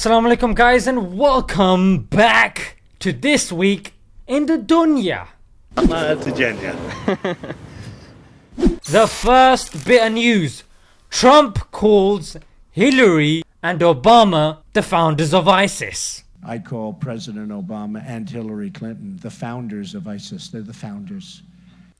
Assalamu alaikum guys, and welcome back to this week in the dunya. The first bit of news: Trump calls Hillary and Obama the founders of ISIS. I call President Obama and Hillary Clinton the founders of ISIS. They're the founders.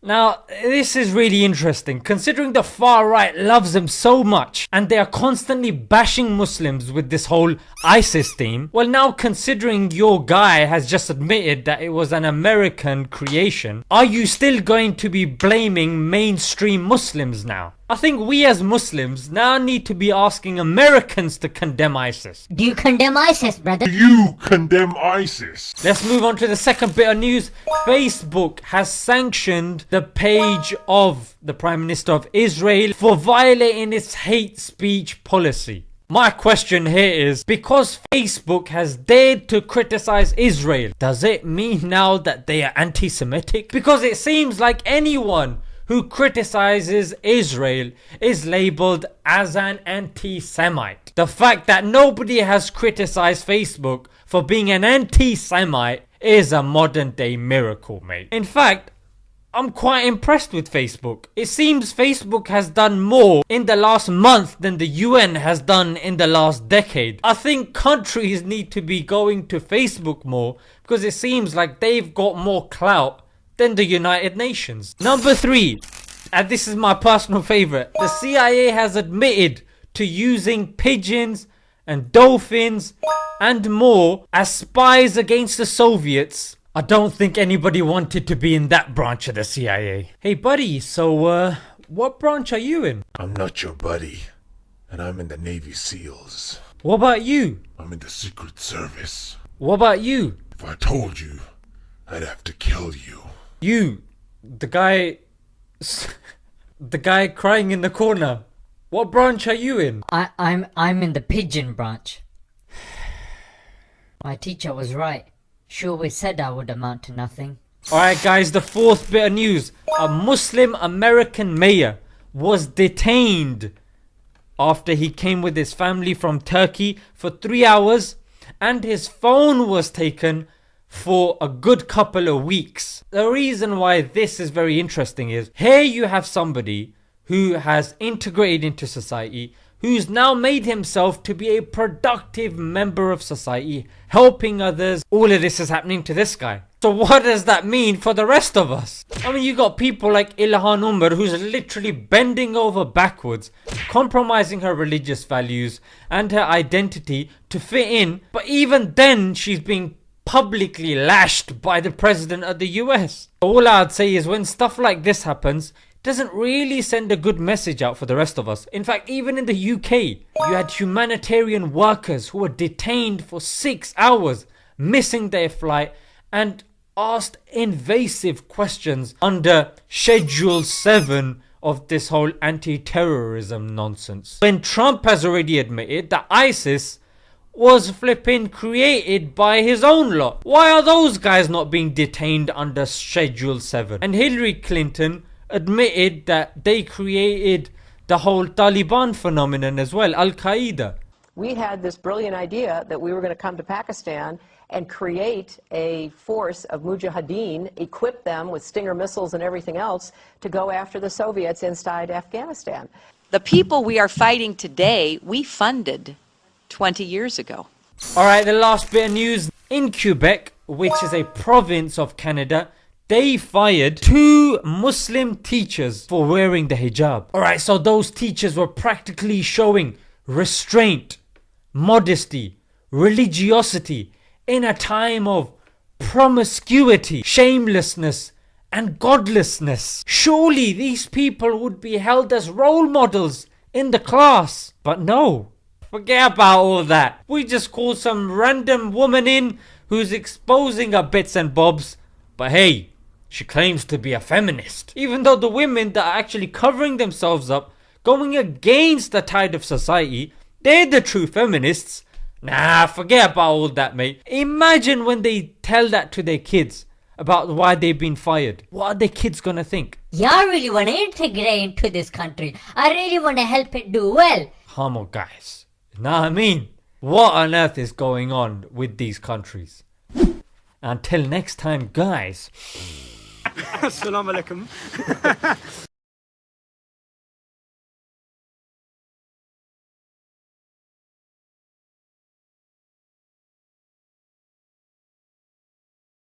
Now, this is really interesting, considering the far right loves them so much and they are constantly bashing Muslims with this whole ISIS theme. Well, now considering your guy has just admitted that it was an American creation, are you still going to be blaming mainstream Muslims now? I think we as Muslims now need to be asking Americans to condemn ISIS. Do you condemn ISIS, brother? You condemn ISIS. Let's move on to the second bit of news. Facebook has sanctioned the page of the Prime Minister of Israel for violating its hate speech policy. My question here is, because Facebook has dared to criticize Israel, does it mean now that they are anti-Semitic? Because it seems like anyone who criticizes Israel is labeled as an anti-Semite. The fact that nobody has criticized Facebook for being an anti-Semite is a modern day miracle, mate. In fact, I'm quite impressed with Facebook. It seems Facebook has done more in the last month than the UN has done in the last decade. I think countries need to be going to Facebook more because it seems like they've got more clout than the United Nations. Number 3, and this is my personal favorite, the CIA has admitted to using pigeons and dolphins and more as spies against the Soviets. I don't think anybody wanted to be in that branch of the CIA. Hey buddy, so what branch are you in? I'm not your buddy, and I'm in the Navy SEALs. What about you? I'm in the Secret Service. What about you? If I told you, I'd have to kill you. You, the guy crying in the corner. What branch are you in? I'm in the Pigeon branch. My teacher was right. She always said I would amount to nothing. Alright guys, the fourth bit of news. A Muslim American mayor was detained after he came with his family from Turkey for 3 hours and his phone was taken for a good couple of weeks. The reason why this is very interesting is, here you have somebody who has integrated into society, who's now made himself to be a productive member of society, helping others. All of this is happening to this guy. So what does that mean for the rest of us? I mean, you got people like Ilhan Umar, who's literally bending over backwards, compromising her religious values and her identity to fit in, but even then she's being publicly lashed by the president of the US. All I'd say is, when stuff like this happens, it doesn't really send a good message out for the rest of us. In fact, even in the UK, you had humanitarian workers who were detained for 6 hours, missing their flight and asked invasive questions under Schedule 7 of this whole anti-terrorism nonsense. When Trump has already admitted that ISIS was flipping created by his own lot. Why are those guys not being detained under Schedule 7? And Hillary Clinton admitted that they created the whole Taliban phenomenon as well, Al-Qaeda. We had this brilliant idea that we were going to come to Pakistan and create a force of mujahideen, equip them with Stinger missiles and everything else to go after the Soviets inside Afghanistan. The people we are fighting today, we funded 20 years ago. Alright, the last bit of news. In Quebec, which is a province of Canada, they fired 2 Muslim teachers for wearing the hijab. Alright, so those teachers were practically showing restraint, modesty, religiosity in a time of promiscuity, shamelessness and godlessness. Surely these people would be held as role models in the class. But no. Forget about all that. We just call some random woman in who's exposing her bits and bobs. But hey, she claims to be a feminist. Even though the women that are actually covering themselves up, going against the tide of society, they're the true feminists. Nah, forget about all that, mate. Imagine when they tell that to their kids about why they've been fired. What are their kids gonna think? Yeah, I really want to integrate into this country. I really want to help it do well. Come on, guys. Know what I mean? What on earth is going on with these countries? Until next time, guys. Assalamu alaikum.